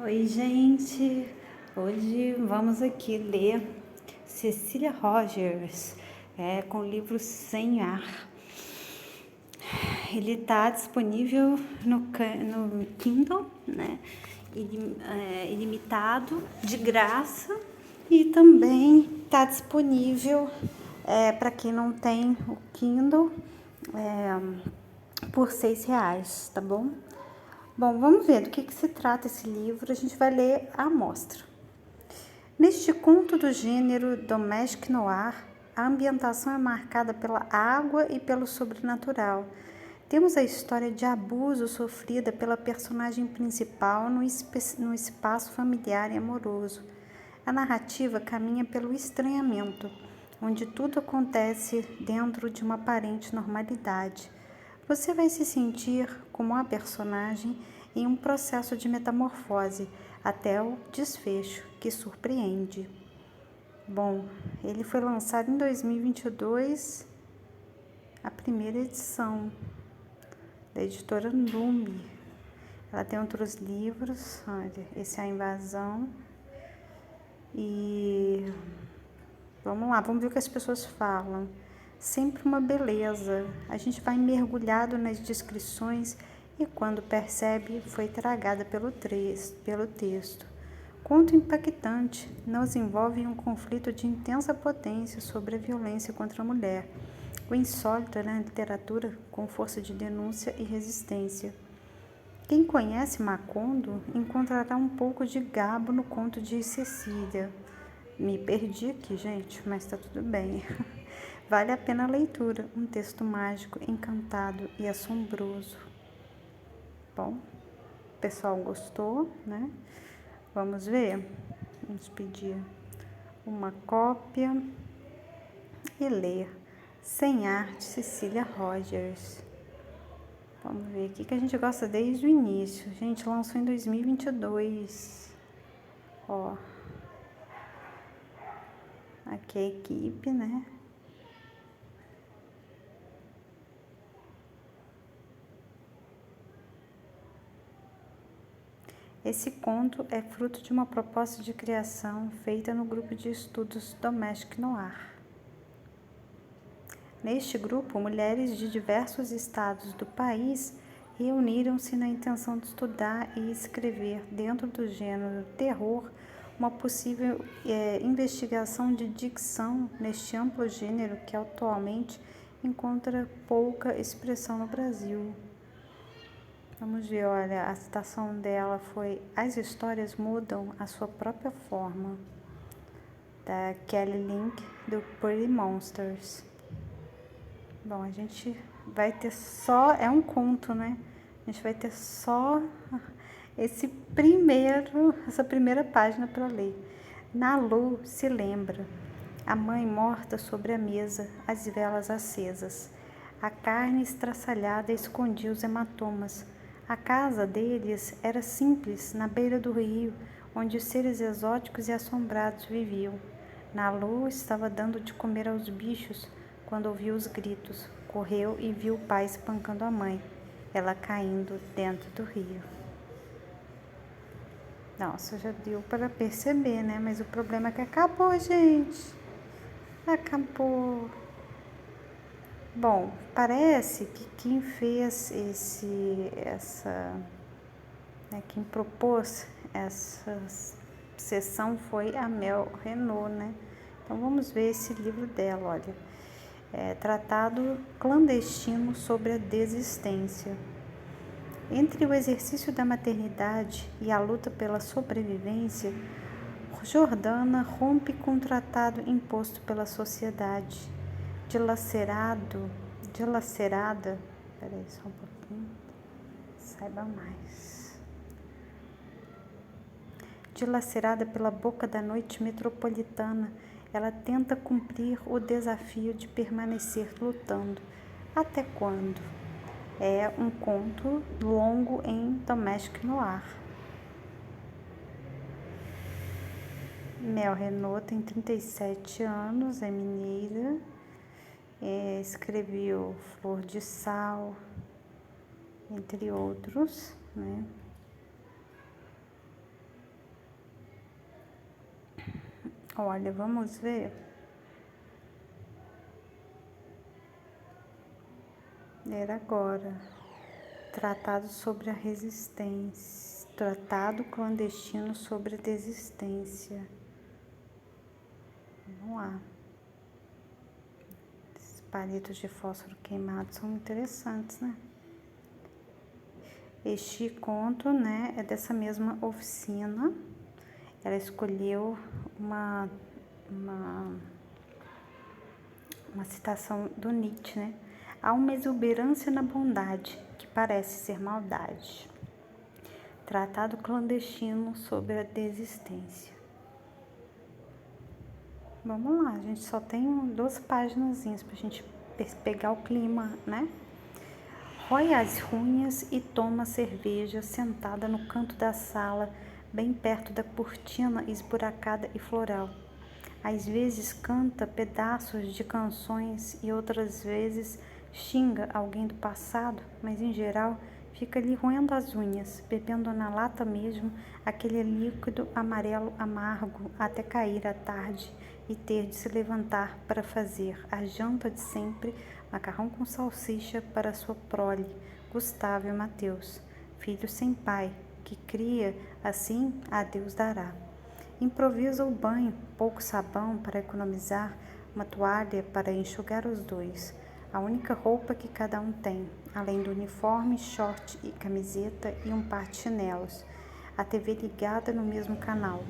Oi, gente! Hoje vamos aqui ler Cecília Rogers, com o livro Sem Ar. Ele está disponível no Kindle, né? Ilimitado, de graça, e também está disponível para quem não tem o Kindle por R$ 6, tá bom? Bom, vamos ver do que se trata esse livro. A gente vai ler a amostra. Neste conto do gênero Domestic Noir, a ambientação é marcada pela água e pelo sobrenatural. Temos a história de abuso sofrida pela personagem principal no espaço familiar e amoroso. A narrativa caminha pelo estranhamento, onde tudo acontece dentro de uma aparente normalidade. Você vai se sentir como a personagem em um processo de metamorfose até o desfecho que surpreende. Bom, ele foi lançado em 2022, a primeira edição da editora Lume. Ela tem outros livros, olha, esse é A Invasão. E vamos lá, vamos ver o que as pessoas falam. Sempre uma beleza. A gente vai mergulhado nas descrições e quando percebe, foi tragada pelo texto. Conto impactante, nos envolve em um conflito de intensa potência sobre a violência contra a mulher. O insólito na literatura com força de denúncia e resistência. Quem conhece Macondo encontrará um pouco de Gabo no conto de Cecília. Me perdi aqui, gente, mas tá tudo bem. Vale a pena a leitura, um texto mágico, encantado e assombroso. Bom, o pessoal gostou, né? Vamos ver? Vamos pedir uma cópia e ler Sem Ar, de Cecília Rogers. Vamos ver aqui que a gente gosta desde o início. Gente, lançou em 2022. Ó. Aqui é a equipe, né? Esse conto é fruto de uma proposta de criação feita no grupo de estudos Domestic Noir. Neste grupo, mulheres de diversos estados do país reuniram-se na intenção de estudar e escrever, dentro do gênero terror, uma possível investigação de dicção neste amplo gênero que atualmente encontra pouca expressão no Brasil. Vamos ver, olha, a citação dela foi: as histórias mudam a sua própria forma, da Kelly Link, do Pretty Monsters. Bom, a gente vai ter só, é um conto, né? A gente vai ter só essa primeira página para ler. Nalu se lembra, a mãe morta sobre a mesa, as velas acesas. A carne estraçalhada escondia os hematomas. A casa deles era simples, na beira do rio, onde os seres exóticos e assombrados viviam. Nalu estava dando de comer aos bichos quando ouviu os gritos. Correu e viu o pai espancando a mãe, ela caindo dentro do rio. Nossa, já deu para perceber, né? Mas o problema é que acabou, gente. Acabou. Bom, parece que quem fez quem propôs essa sessão foi a Mel Renault, né? Então vamos ver esse livro dela, olha. Tratado clandestino sobre a desistência. Entre o exercício da maternidade e a luta pela sobrevivência, Jordana rompe com um tratado imposto pela sociedade. Dilacerada, peraí só um pouquinho, saiba mais. Dilacerada pela boca da noite metropolitana, ela tenta cumprir o desafio de permanecer lutando. Até quando? É um conto longo em Domestic Noir. Mel Renault tem 37 anos, é mineira, escreveu Flor de Sal, entre outros, né? Olha, vamos ver. Ler agora. Tratado sobre a resistência. Tratado clandestino sobre a desistência. Vamos lá. Esses palitos de fósforo queimados são interessantes, né? Este conto, né, é dessa mesma oficina. Ela escolheu uma citação do Nietzsche, né? Há uma exuberância na bondade, que parece ser maldade. Tratado clandestino sobre a desistência. Vamos lá, a gente só tem 2 paginazinhas pra gente pegar o clima, né? Rói as unhas e toma cerveja sentada no canto da sala, bem perto da cortina esburacada e floral. Às vezes canta pedaços de canções e outras vezes xinga alguém do passado, mas em geral fica ali roendo as unhas, bebendo na lata mesmo aquele líquido amarelo amargo até cair à tarde e ter de se levantar para fazer a janta de sempre, macarrão com salsicha para sua prole, Gustavo e Mateus, filho sem pai, que cria, assim a Deus dará. Improvisa o banho, pouco sabão para economizar, uma toalha para enxugar os dois, a única roupa que cada um tem, além do uniforme, short e camiseta e um par de chinelos. A TV ligada no mesmo canal,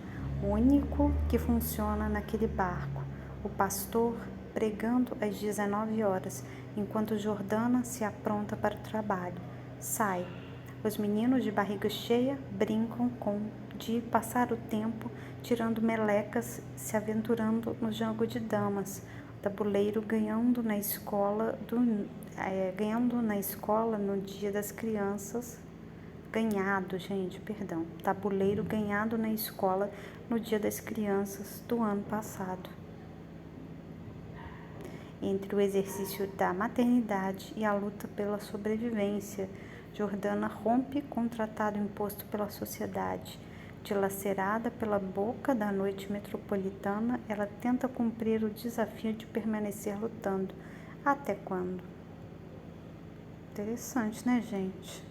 o único que funciona naquele barco. O pastor pregando às 19 horas, enquanto Jordana se apronta para o trabalho. Sai. Os meninos de barriga cheia brincam de passar o tempo tirando melecas, se aventurando no jogo de damas, tabuleiro ganhando na escola no dia das crianças, tabuleiro ganhado na escola no dia das crianças do ano passado. Entre o exercício da maternidade e a luta pela sobrevivência, Jordana rompe com o tratado imposto pela sociedade. Dilacerada pela boca da noite metropolitana, ela tenta cumprir o desafio de permanecer lutando. Até quando? Interessante, né, gente?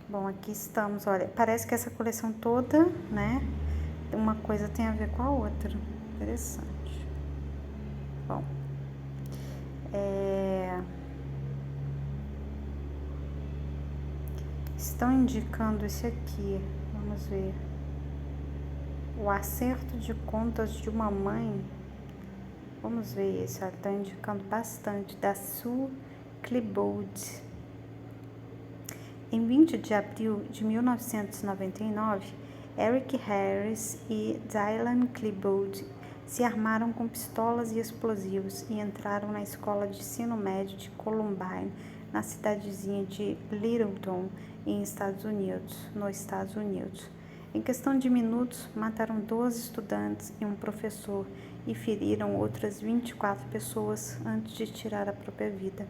Bom, aqui estamos. Olha, parece que essa coleção toda, né, uma coisa tem a ver com a outra. Interessante. Bom, estão indicando esse aqui. Vamos ver. O acerto de contas de uma mãe. Vamos ver esse, ela está indicando bastante, da Sue Klebold. Em 20 de abril de 1999, Eric Harris e Dylan Klebold se armaram com pistolas e explosivos e entraram na escola de ensino médio de Columbine, na cidadezinha de Littleton, nos Estados Unidos. Em questão de minutos, mataram 12 estudantes e um professor e feriram outras 24 pessoas antes de tirar a própria vida.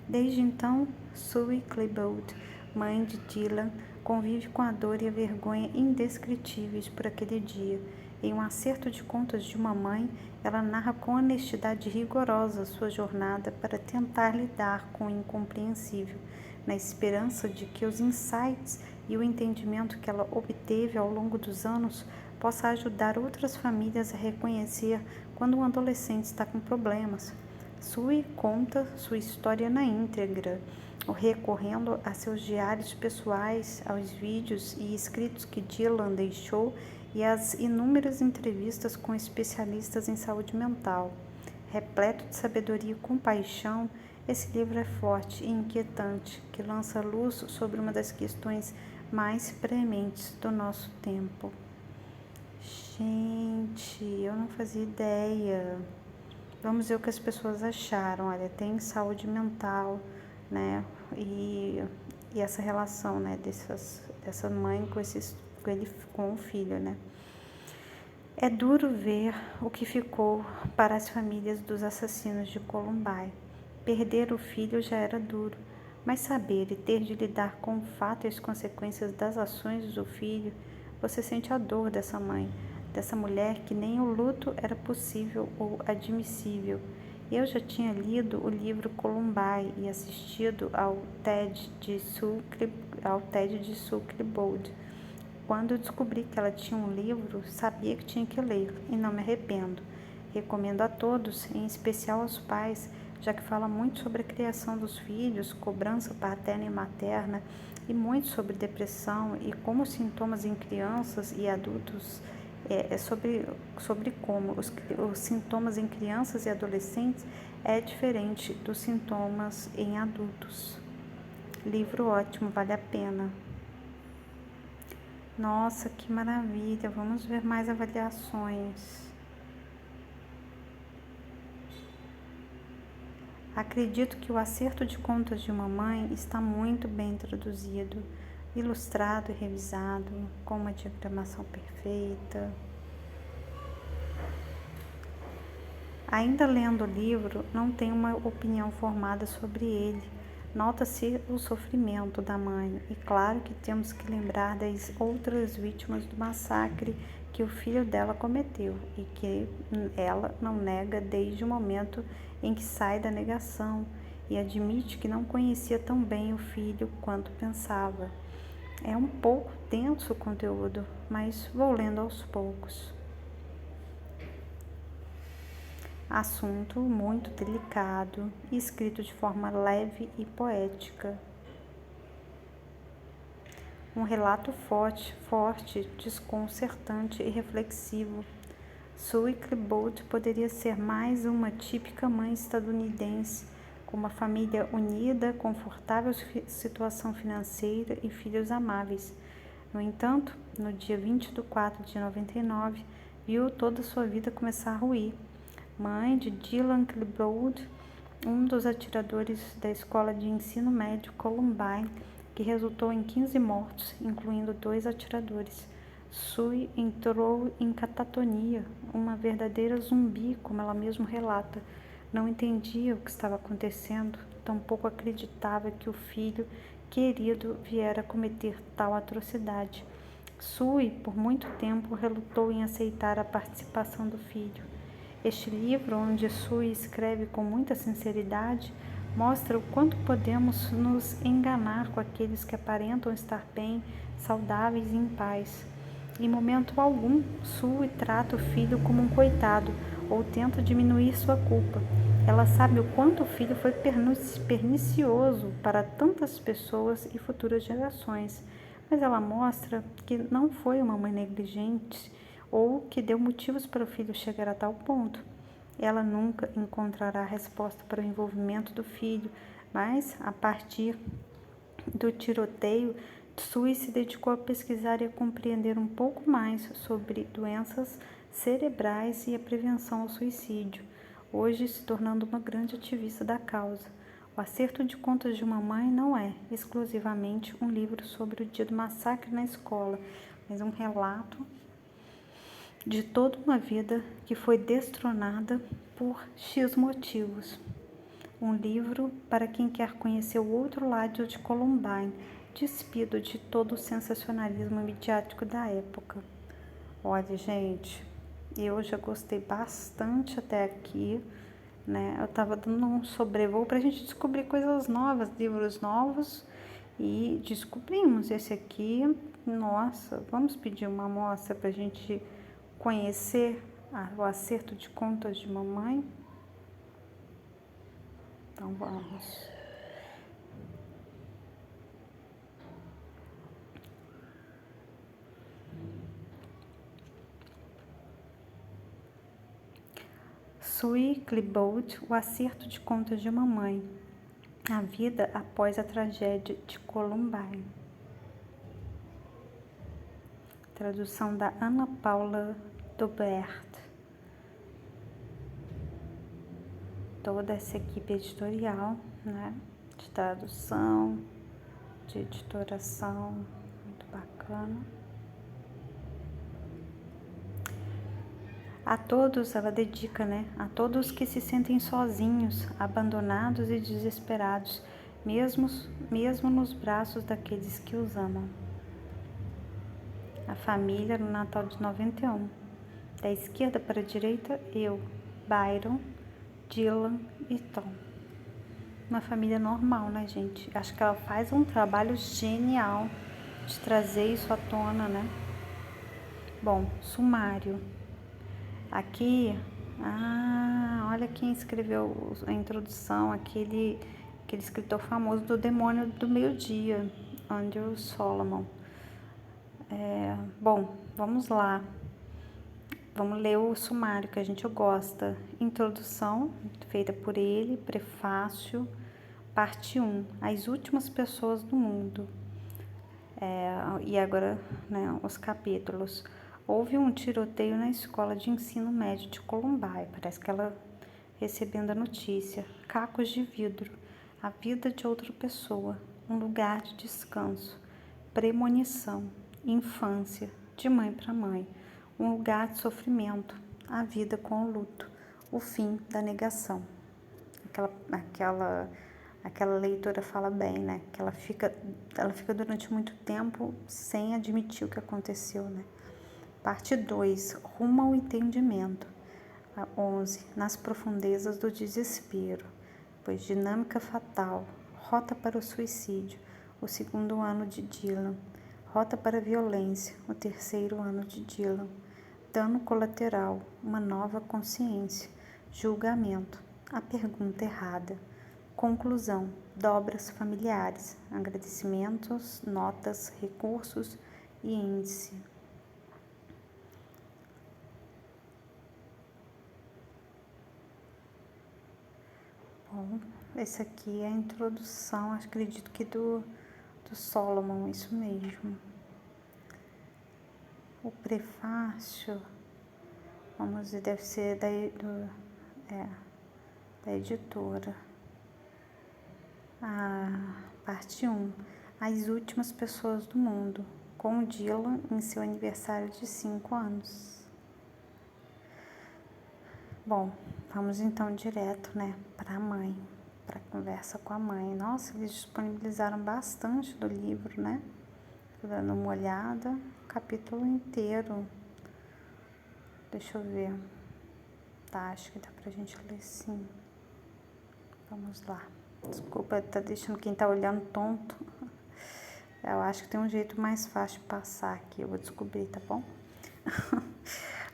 Desde então, Sue Klebold, mãe de Dylan, convive com a dor e a vergonha indescritíveis por aquele dia. Em um acerto de contas de uma mãe, ela narra com honestidade rigorosa sua jornada para tentar lidar com o incompreensível, na esperança de que os insights e o entendimento que ela obteve ao longo dos anos possa ajudar outras famílias a reconhecer quando um adolescente está com problemas. Sue conta sua história na íntegra, recorrendo a seus diários pessoais, aos vídeos e escritos que Dylan deixou e às inúmeras entrevistas com especialistas em saúde mental. Repleto de sabedoria e compaixão, esse livro é forte e inquietante, que lança luz sobre uma das questões mais prementes do nosso tempo. Gente, eu não fazia ideia. Vamos ver o que as pessoas acharam. Olha, tem saúde mental, né? E essa relação, né? Dessa mãe com o filho, né? É duro ver o que ficou para as famílias dos assassinos de Columbine. Perder o filho já era duro, mas saber e ter de lidar com o fato e as consequências das ações do filho, você sente a dor dessa mãe. dessa mulher que nem o luto era possível ou admissível. Eu já tinha lido o livro Columbine e assistido ao TED de Sucre Bold. Quando eu descobri que ela tinha um livro, sabia que tinha que ler e não me arrependo. Recomendo a todos, em especial aos pais, já que fala muito sobre a criação dos filhos, cobrança paterna e materna, e muito sobre depressão e como os sintomas em crianças e adultos, sobre como os sintomas em crianças e adolescentes é diferente dos sintomas em adultos. Livro ótimo, vale a pena. Nossa, que maravilha! Vamos ver mais avaliações. Acredito que o Acerto de Contas de Mamãe está muito bem traduzido, ilustrado e revisado, com uma diagramação perfeita. Ainda lendo o livro, não tenho uma opinião formada sobre ele. Nota-se o sofrimento da mãe, e claro que temos que lembrar das outras vítimas do massacre que o filho dela cometeu e que ela não nega desde o momento em que sai da negação e admite que não conhecia tão bem o filho quanto pensava. É um pouco denso o conteúdo, mas vou lendo aos poucos. Assunto muito delicado, escrito de forma leve e poética. Um relato forte, desconcertante e reflexivo. Sucre Bold poderia ser mais uma típica mãe estadunidense, com uma família unida, confortável situação financeira e filhos amáveis. No entanto, no dia 20 de 4 de 99, viu toda sua vida começar a ruir. Mãe de Dylan Klebold, um dos atiradores da escola de ensino médio Columbine, que resultou em 15 mortos, incluindo 2 atiradores. Sue entrou em catatonia, uma verdadeira zumbi, como ela mesma relata. Não entendia o que estava acontecendo, tampouco acreditava que o filho querido viera cometer tal atrocidade. Sue, por muito tempo, relutou em aceitar a participação do filho. Este livro, onde Sue escreve com muita sinceridade, mostra o quanto podemos nos enganar com aqueles que aparentam estar bem, saudáveis e em paz. Em momento algum, Sue trata o filho como um coitado ou tenta diminuir sua culpa. Ela sabe o quanto o filho foi pernicioso para tantas pessoas e futuras gerações, mas ela mostra que não foi uma mãe negligente ou que deu motivos para o filho chegar a tal ponto. Ela nunca encontrará a resposta para o envolvimento do filho, mas, a partir do tiroteio, Sue se dedicou a pesquisar e a compreender um pouco mais sobre doenças cerebrais e a prevenção ao suicídio, hoje se tornando uma grande ativista da causa. O Acerto de Contas de uma Mãe não é exclusivamente um livro sobre o dia do massacre na escola, mas um relato de toda uma vida que foi destronada por X motivos. Um livro para quem quer conhecer o outro lado de Columbine, despido de todo o sensacionalismo midiático da época. Olha, gente, eu já gostei bastante até aqui, né? Eu tava dando um sobrevoo pra gente descobrir coisas novas, livros novos, e descobrimos esse aqui. Nossa, vamos pedir uma amostra pra gente conhecer o Acerto de Contas de Mamãe? Então vamos. Sue Klebold, O Acerto de Contas de Mamãe. A vida após a tragédia de Columbine. Tradução da Ana Paula Dobert. Toda essa equipe editorial, né, de tradução, de editoração, muito bacana. A todos, ela dedica, né, a todos que se sentem sozinhos, abandonados e desesperados, mesmo nos braços daqueles que os amam. A família no Natal de 91. Da esquerda para a direita, eu, Byron, Dylan e Tom. Uma família normal, né, gente? Acho que ela faz um trabalho genial de trazer isso à tona, né? Bom, sumário. Aqui, olha quem escreveu a introdução, aquele escritor famoso do Demônio do Meio-Dia, Andrew Solomon. Bom, vamos lá. Vamos ler o sumário que a gente gosta. Introdução, feita por ele, prefácio, parte 1, as últimas pessoas do mundo. E agora, né, os capítulos. Houve um tiroteio na escola de ensino médio de Columbine. Parece que ela recebendo a notícia. Cacos de vidro. A vida de outra pessoa. Um lugar de descanso. Premonição. Infância. De mãe para mãe. Um lugar de sofrimento. A vida com o luto. O fim da negação. Aquela leitora fala bem, né? Que ela fica durante muito tempo sem admitir o que aconteceu, né? Parte 2, rumo ao entendimento. 11, nas profundezas do desespero. Pois dinâmica fatal, rota para o suicídio, o segundo ano de Dylan. Rota para a violência, o terceiro ano de Dylan. Dano colateral, uma nova consciência. Julgamento, a pergunta errada. Conclusão, dobras familiares, agradecimentos, notas, recursos e índice. Bom, esse aqui é a introdução, acredito que do Solomon, isso mesmo. O prefácio, vamos ver, deve ser da editora. Parte 1, as últimas pessoas do mundo, com Dylan em seu aniversário de 5 anos. Bom, vamos então direto, né, para a mãe, para a conversa com a mãe. Nossa, eles disponibilizaram bastante do livro, né? Tô dando uma olhada, o capítulo inteiro. Deixa eu ver. Tá, acho que dá pra gente ler sim. Vamos lá. Desculpa, tá deixando quem tá olhando tonto. Eu acho que tem um jeito mais fácil de passar aqui, eu vou descobrir, tá bom?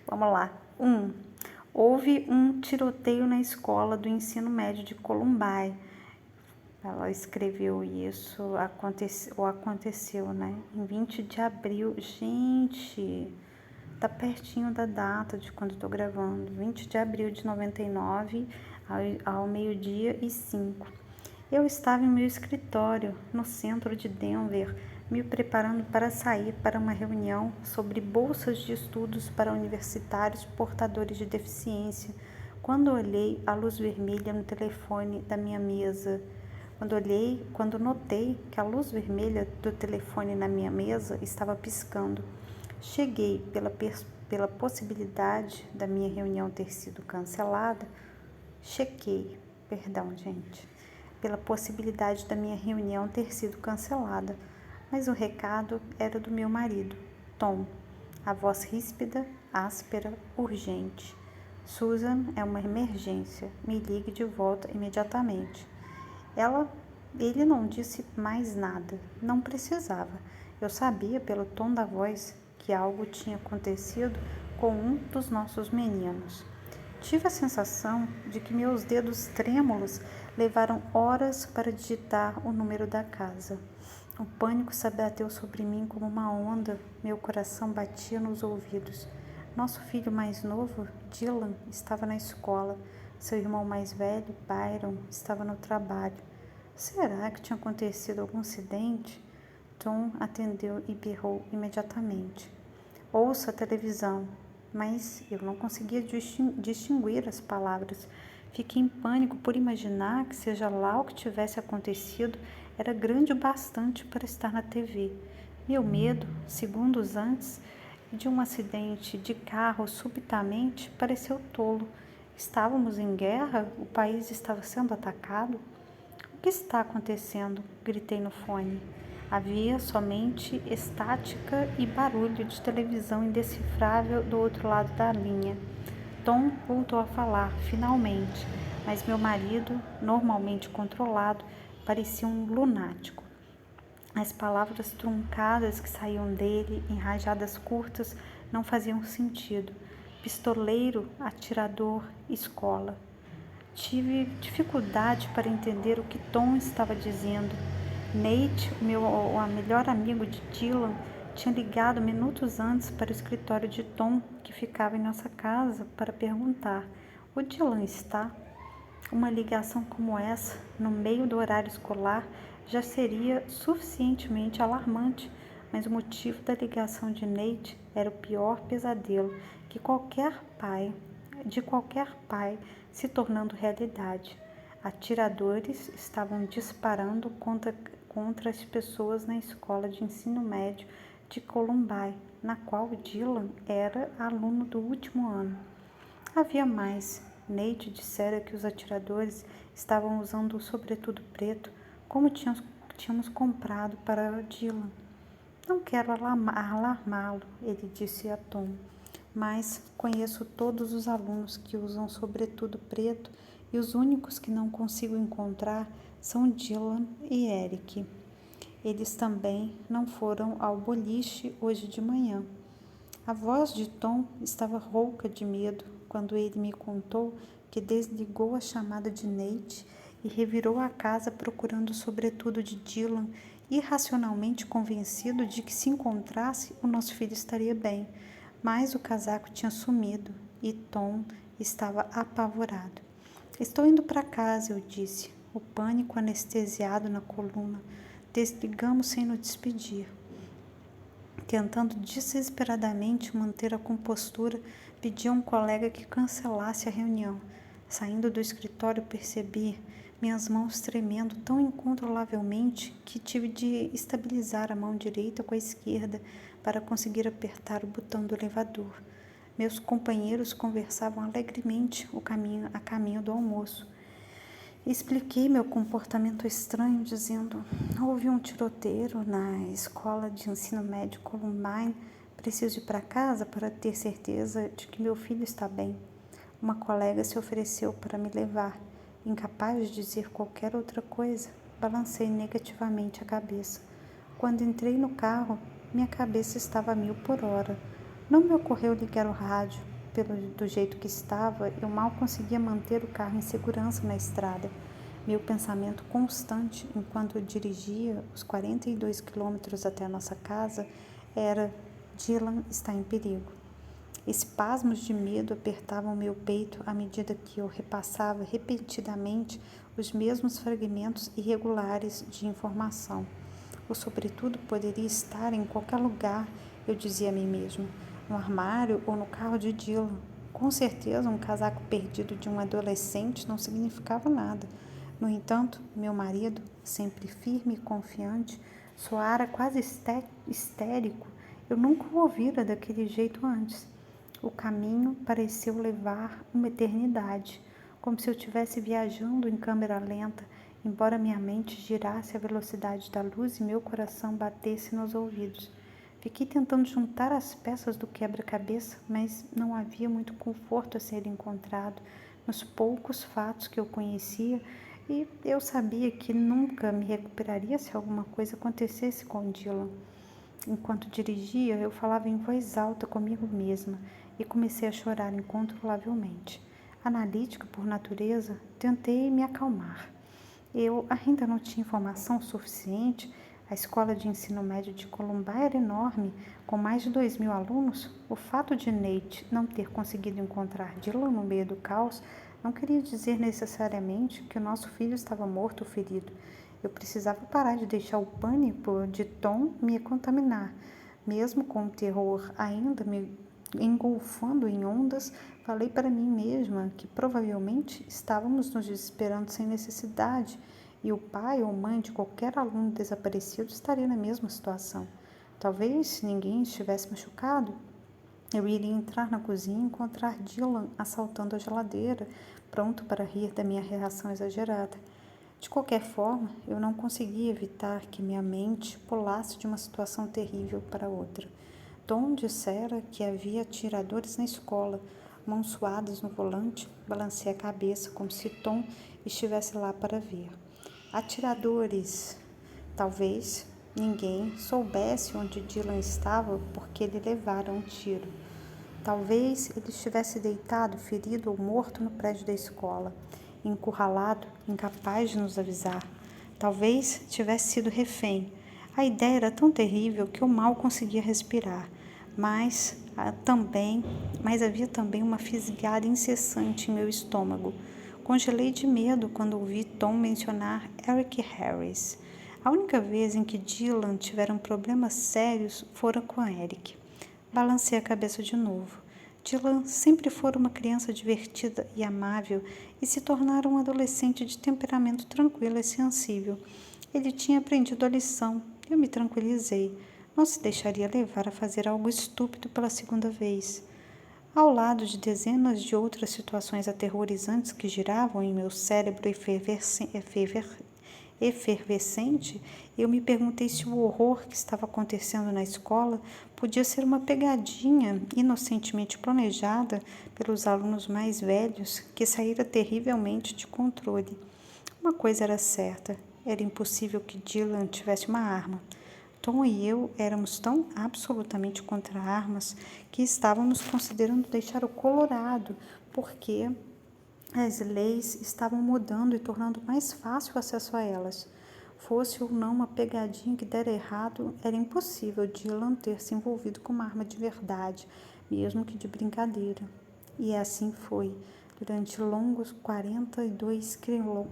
Vamos lá. 1. Houve um tiroteio na escola do ensino médio de Columbine. Ela escreveu isso, aconteceu, né? Em 20 de abril. Gente, tá pertinho da data de quando eu tô gravando. 20 de abril de 99, ao 12:05. Eu estava em meu escritório, no centro de Denver, me preparando para sair para uma reunião sobre bolsas de estudos para universitários portadores de deficiência, quando olhei a luz vermelha no telefone da minha mesa. Quando notei que a luz vermelha do telefone na minha mesa estava piscando. Cheguei pela possibilidade da minha reunião ter sido cancelada. Pela possibilidade da minha reunião ter sido cancelada. Mas o recado era do meu marido, Tom. A voz ríspida, áspera, urgente. Susan, é uma emergência. Me ligue de volta imediatamente. Ele não disse mais nada. Não precisava. Eu sabia pelo tom da voz que algo tinha acontecido com um dos nossos meninos. Tive a sensação de que meus dedos trêmulos levaram horas para digitar o número da casa. O pânico se abateu sobre mim como uma onda, meu coração batia nos ouvidos. Nosso filho mais novo, Dylan, estava na escola. Seu irmão mais velho, Byron, estava no trabalho. Será que tinha acontecido algum acidente? Tom atendeu e berrou imediatamente. Ouço a televisão, mas eu não conseguia distinguir as palavras. Fiquei em pânico por imaginar que, seja lá o que tivesse acontecido, era grande o bastante para estar na TV. Meu medo, segundos antes de um acidente de carro subitamente, pareceu tolo. Estávamos em guerra? O país estava sendo atacado? O que está acontecendo? Gritei no fone. Havia somente estática e barulho de televisão indecifrável do outro lado da linha. Tom voltou a falar, finalmente, mas meu marido, normalmente controlado, parecia um lunático. As palavras truncadas que saíam dele, em rajadas curtas, não faziam sentido. Pistoleiro, atirador, escola. Tive dificuldade para entender o que Tom estava dizendo. Nate, o melhor amigo de Dylan, tinha ligado minutos antes para o escritório de Tom, que ficava em nossa casa, para perguntar: "O Dylan está?" Uma ligação como essa, no meio do horário escolar, já seria suficientemente alarmante, mas o motivo da ligação de Nate era o pior pesadelo de qualquer pai, se tornando realidade. Atiradores estavam disparando contra as pessoas na escola de ensino médio de Columbine, na qual Dylan era aluno do último ano. Havia mais. Nate dissera que os atiradores estavam usando o sobretudo preto, como tínhamos comprado para Dylan. "Não quero alarmá-lo", ele disse a Tom, "mas conheço todos os alunos que usam sobretudo preto e os únicos que não consigo encontrar são Dylan e Eric. Eles também não foram ao boliche hoje de manhã." A voz de Tom estava rouca de medo quando ele me contou que desligou a chamada de Nate e revirou a casa procurando o sobretudo de Dylan, irracionalmente convencido de que, se encontrasse, o nosso filho estaria bem. Mas o casaco tinha sumido e Tom estava apavorado. "Estou indo para casa", eu disse, o pânico anestesiado na coluna. Desligamos sem nos despedir. Tentando desesperadamente manter a compostura, pedi a um colega que cancelasse a reunião. Saindo do escritório, percebi minhas mãos tremendo tão incontrolavelmente que tive de estabilizar a mão direita com a esquerda para conseguir apertar o botão do elevador. Meus companheiros conversavam alegremente a caminho do almoço. Expliquei meu comportamento estranho, dizendo: "Houve um tiroteio na escola de ensino médio Columbine. Preciso ir para casa para ter certeza de que meu filho está bem." Uma colega se ofereceu para me levar. Incapaz de dizer qualquer outra coisa, balancei negativamente a cabeça. Quando entrei no carro, minha cabeça estava a 1000 por hora. Não me ocorreu ligar o rádio. Do jeito que estava, eu mal conseguia manter o carro em segurança na estrada. Meu pensamento constante, enquanto eu dirigia os 42 quilômetros até a nossa casa, era: Dylan está em perigo. Espasmos de medo apertavam meu peito à medida que eu repassava repetidamente os mesmos fragmentos irregulares de informação. O sobretudo poderia estar em qualquer lugar, eu dizia a mim mesma, no armário ou no carro de Dylan. Com certeza, um casaco perdido de um adolescente não significava nada. No entanto, meu marido, sempre firme e confiante, soara quase histérico. Eu nunca o ouvira daquele jeito antes. O caminho pareceu levar uma eternidade, como se eu estivesse viajando em câmera lenta, embora minha mente girasse à velocidade da luz e meu coração batesse nos ouvidos. Fiquei tentando juntar as peças do quebra-cabeça, mas não havia muito conforto a ser encontrado nos poucos fatos que eu conhecia, e eu sabia que nunca me recuperaria se alguma coisa acontecesse com Dylan. Enquanto dirigia, eu falava em voz alta comigo mesma e comecei a chorar incontrolavelmente. Analítica por natureza, tentei me acalmar. Eu ainda não tinha informação suficiente. A escola de ensino médio de Columbine era enorme, com mais de 2.000 alunos. O fato de Nate não ter conseguido encontrar Dylan no meio do caos não queria dizer necessariamente que o nosso filho estava morto ou ferido. Eu precisava parar de deixar o pânico de Tom me contaminar. Mesmo com o terror ainda me engolfando em ondas, falei para mim mesma que provavelmente estávamos nos desesperando sem necessidade e o pai ou mãe de qualquer aluno desaparecido estaria na mesma situação. Talvez, se ninguém estivesse machucado, eu iria entrar na cozinha e encontrar Dylan assaltando a geladeira, pronto para rir da minha reação exagerada. De qualquer forma, eu não conseguia evitar que minha mente pulasse de uma situação terrível para outra. Tom dissera que havia atiradores na escola. Mãos suadas no volante, balancei a cabeça como se Tom estivesse lá para ver. Atiradores. Talvez ninguém soubesse onde Dylan estava porque ele levara um tiro. Talvez ele estivesse deitado, ferido ou morto no prédio da escola, encurralado, incapaz de nos avisar. Talvez tivesse sido refém. A ideia era tão terrível que eu mal conseguia respirar, mas havia também uma fisgada incessante em meu estômago. Congelei de medo quando ouvi Tom mencionar Eric Harris. A única vez em que Dylan tiveram problemas sérios fora com a Eric. Balancei a cabeça de novo. Dylan sempre fora uma criança divertida e amável e se tornara um adolescente de temperamento tranquilo e sensível. Ele tinha aprendido a lição. Eu me tranquilizei. Não se deixaria levar a fazer algo estúpido pela segunda vez. Ao lado de dezenas de outras situações aterrorizantes que giravam em meu cérebro efervescente, eu me perguntei se o horror que estava acontecendo na escola podia ser uma pegadinha inocentemente planejada pelos alunos mais velhos que saíra terrivelmente de controle. Uma coisa era certa, era impossível que Dylan tivesse uma arma. Tom e eu éramos tão absolutamente contra armas que estávamos considerando deixar o Colorado, porque as leis estavam mudando e tornando mais fácil o acesso a elas. Fosse ou não uma pegadinha que dera errado, era impossível Dylan ter se envolvido com uma arma de verdade, mesmo que de brincadeira. E assim foi, durante longos 42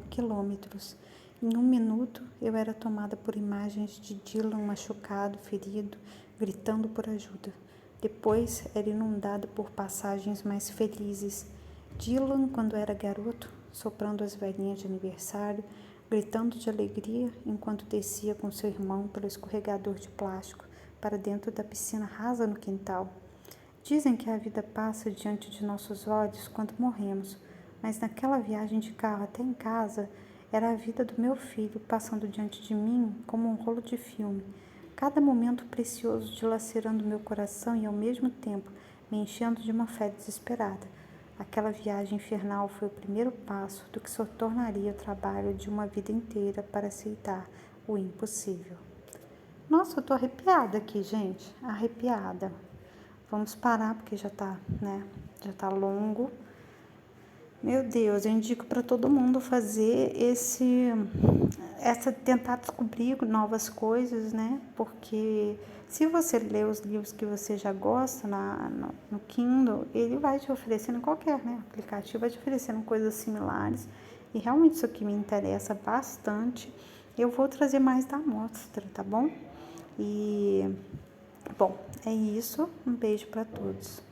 quilômetros. Em um minuto, eu era tomada por imagens de Dylan machucado, ferido, gritando por ajuda. Depois, era inundada por passagens mais felizes. Dylan, quando era garoto, soprando as velhinhas de aniversário, gritando de alegria enquanto descia com seu irmão pelo escorregador de plástico para dentro da piscina rasa no quintal. Dizem que a vida passa diante de nossos olhos quando morremos, mas naquela viagem de carro até em casa, era a vida do meu filho passando diante de mim como um rolo de filme. Cada momento precioso dilacerando meu coração e ao mesmo tempo me enchendo de uma fé desesperada. Aquela viagem infernal foi o primeiro passo do que se tornaria o trabalho de uma vida inteira para aceitar o impossível. Nossa, eu tô arrepiada aqui, gente. Arrepiada. Vamos parar porque já tá, Já tá longo. Meu Deus, eu indico para todo mundo fazer tentar descobrir novas coisas, né? Porque se você lê os livros que você já gosta no Kindle, ele vai te oferecendo qualquer, aplicativo, vai te oferecendo coisas similares. E realmente isso aqui me interessa bastante. Eu vou trazer mais da amostra, tá bom? Bom, é isso. Um beijo para todos.